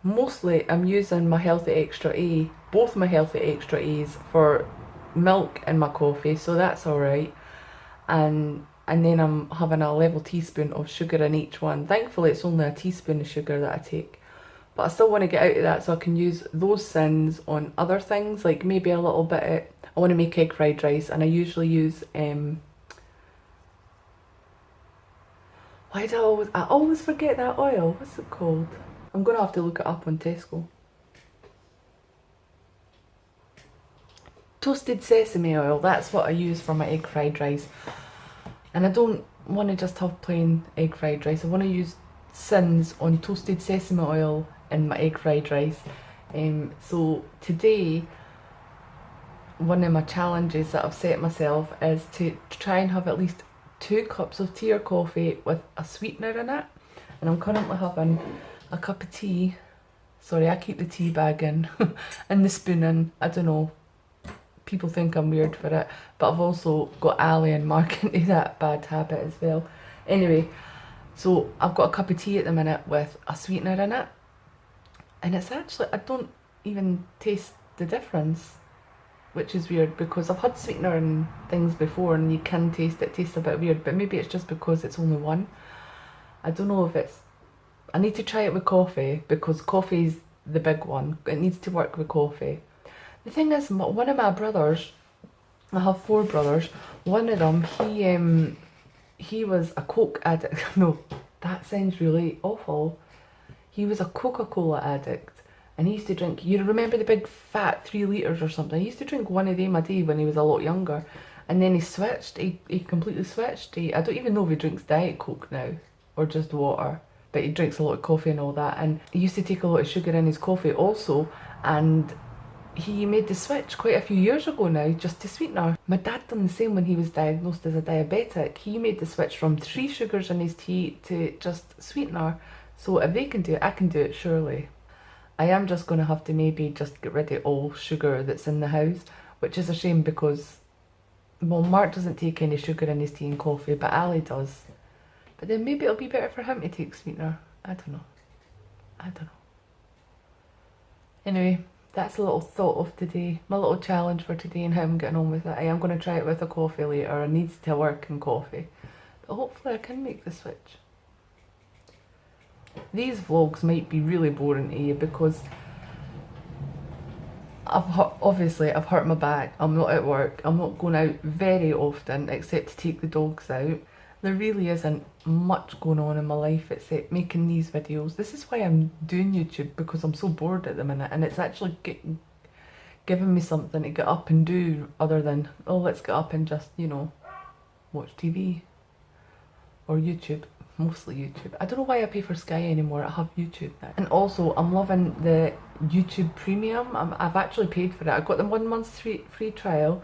Speaker 2: Mostly I'm using my Healthy Extra A, both my Healthy Extra A's for milk in my coffee, so that's alright. And then I'm having a level teaspoon of sugar in each one. Thankfully it's only a teaspoon of sugar that I take. But I still want to get out of that so I can use those sins on other things, like maybe a little bit of, I want to make egg fried rice, and I usually use why do I always forget that oil? What's it called? I'm going to have to look it up on Tesco.
Speaker 1: toasted sesame oil. That's what I use for my egg fried rice. And I don't want to just have plain egg fried rice. I want to use sins on toasted sesame oil in my egg fried rice. So today, one of my challenges that I've set myself is to try and have at least 2 cups of tea or coffee with a sweetener in it. And I'm currently having a cup of tea. Sorry, I keep the tea bag in and the spoon in. I don't know, people think I'm weird for it, but I've also got Ali and Mark into that bad habit as well. Anyway, so I've got a cup of tea at the minute with a sweetener in it, and it's actually, I don't even taste the difference, which is weird because I've had sweetener and things before and you can taste it, tastes a bit weird, but maybe it's just because it's only one. I don't know if it's, I need to try it with coffee because coffee's the big one. It needs to work with coffee. The thing is, one of my brothers, I have 4 brothers, one of them, he was a Coke addict. No, that sounds really awful. He was a Coca-Cola addict, and he used to drink, you remember the big fat 3 litres or something? He used to drink one of them a day when he was a lot younger, and then he switched, he completely switched. I don't even know if he drinks Diet Coke now, or just water, but he drinks a lot of coffee and all that, and he used to take a lot of sugar in his coffee also, and he made the switch quite a few years ago now, just to sweetener. My dad done the same when he was diagnosed as a diabetic. He made the switch from 3 sugars in his tea to just sweetener. So if they can do it, I can do it surely. I am just going to have to maybe just get rid of all sugar that's in the house, which is a shame because, well, Mark doesn't take any sugar in his tea and coffee, but Ali does. But then maybe it'll be better for him to take sweetener. I don't know. Anyway, that's a little thought of today, my little challenge for today and how I'm getting on with it. I am going to try it with a coffee later. It needs to work in coffee, but hopefully I can make the switch. These vlogs might be really boring to you because obviously I've hurt my back, I'm not at work, I'm not going out very often except to take the dogs out. There really isn't much going on in my life except making these videos. This is why I'm doing YouTube, because I'm so bored at the minute, and it's actually giving me something to get up and do other than, oh, let's get up and just, you know, watch TV or YouTube. Mostly YouTube. I don't know why I pay for Sky anymore. I have YouTube now. And also, I'm loving the YouTube Premium. I've actually paid for it. I got the 1 month free trial,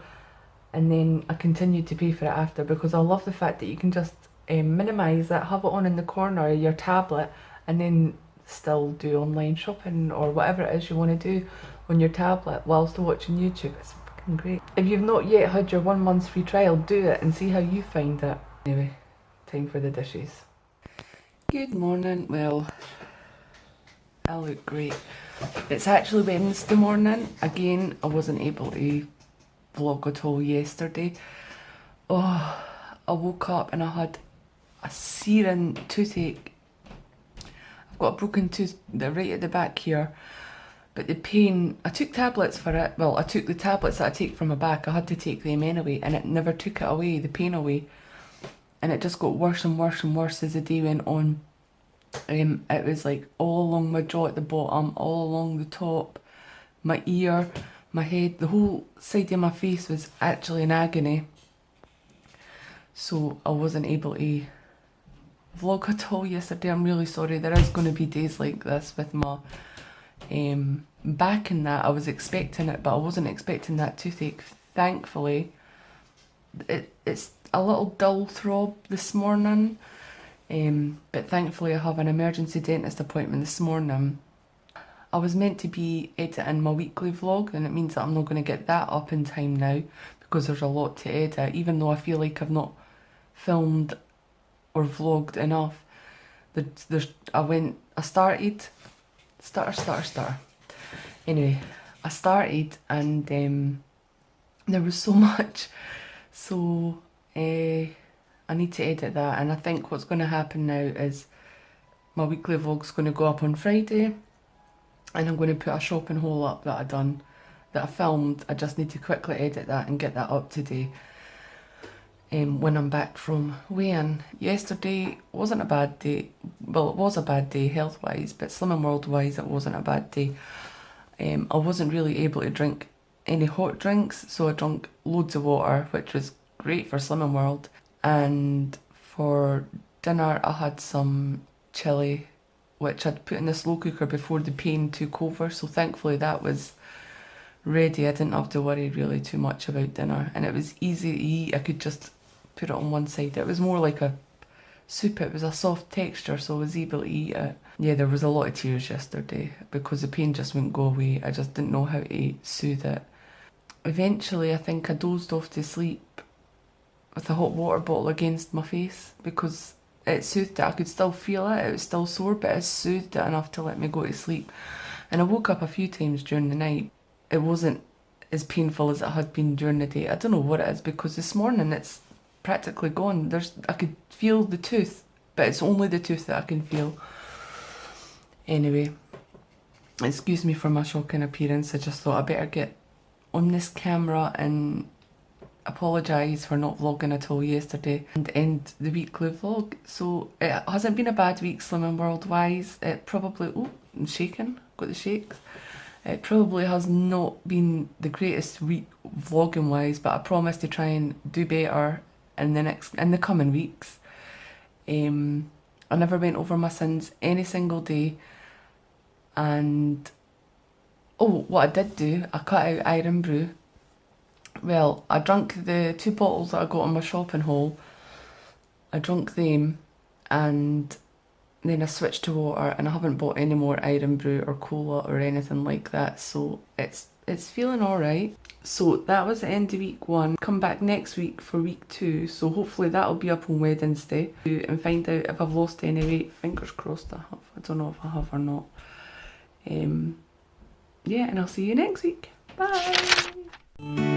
Speaker 1: and then I continued to pay for it after because I love the fact that you can just minimise it, have it on in the corner of your tablet, and then still do online shopping or whatever it is you want to do on your tablet whilst watching YouTube. It's fucking great. If you've not yet had your 1 month free trial, do it and see how you find it. Anyway, time for the dishes. Good morning. Well, I look great. It's actually Wednesday morning. Again, I wasn't able to vlog at all yesterday. Oh, I woke up and I had a searing toothache. I've got a broken tooth right at the back here, but the pain, I took tablets for it. Well, I took the tablets that I take from my back. I had to take them anyway, and it never took it away, the pain away. And it just got worse and worse and worse as the day went on. It was like all along my jaw at the bottom, all along the top, my ear, my head, the whole side of my face was actually in agony. So I wasn't able to vlog at all yesterday. I'm really sorry. There is going to be days like this with my back and that. I was expecting it, but I wasn't expecting that toothache. Thankfully, it's a little dull throb this morning, but thankfully I have an emergency dentist appointment this morning. I was meant to be editing my weekly vlog, and it means that I'm not going to get that up in time now because there's a lot to edit, even though I feel like I've not filmed or vlogged enough. I started. Anyway, I started and there was so much, so I need to edit that, and I think what's going to happen now is my weekly vlog's going to go up on Friday, and I'm going to put a shopping haul up that I filmed. I just need to quickly edit that and get that up today when I'm back from weigh-in. Yesterday wasn't a bad day. Well, it was a bad day health-wise, but Slimming World-wise it wasn't a bad day. I wasn't really able to drink any hot drinks, so I drank loads of water, which was great for Slimming World. And for dinner I had some chilli, which I'd put in the slow cooker before the pain took over, so thankfully that was ready. I didn't have to worry really too much about dinner, and it was easy to eat. I could just put it on one side. It was more like a soup. It was a soft texture, so I was able to eat it. Yeah, there was a lot of tears yesterday because the pain just wouldn't go away. I just didn't know how to soothe it. Eventually I think I dozed off to sleep with a hot water bottle against my face because it soothed it. I could still feel it. It was still sore, but it soothed it enough to let me go to sleep. And I woke up a few times during the night. It wasn't as painful as it had been during the day. I don't know what it is, because this morning it's practically gone. I could feel the tooth, but it's only the tooth that I can feel. Anyway, excuse me for my shocking appearance. I just thought I better get on this camera and apologise for not vlogging at all yesterday and end the weekly vlog. So it hasn't been a bad week Slimming World wise. It probably, oh, I'm shaking, got the shakes. It probably has not been the greatest week vlogging wise, but I promise to try and do better in the coming weeks. I never went over my sins any single day, and oh, what I did do, I cut out Iron Brew. Well, I drank the 2 bottles that I got on my shopping haul. I drank them, and then I switched to water, and I haven't bought any more Iron Brew or cola or anything like that, so it's feeling alright. So that was the end of week 1. Come back next week for week 2, so hopefully that'll be up on Wednesday, and find out if I've lost any weight. Fingers crossed I have. I don't know if I have or not. Yeah, and I'll see you next week. Bye!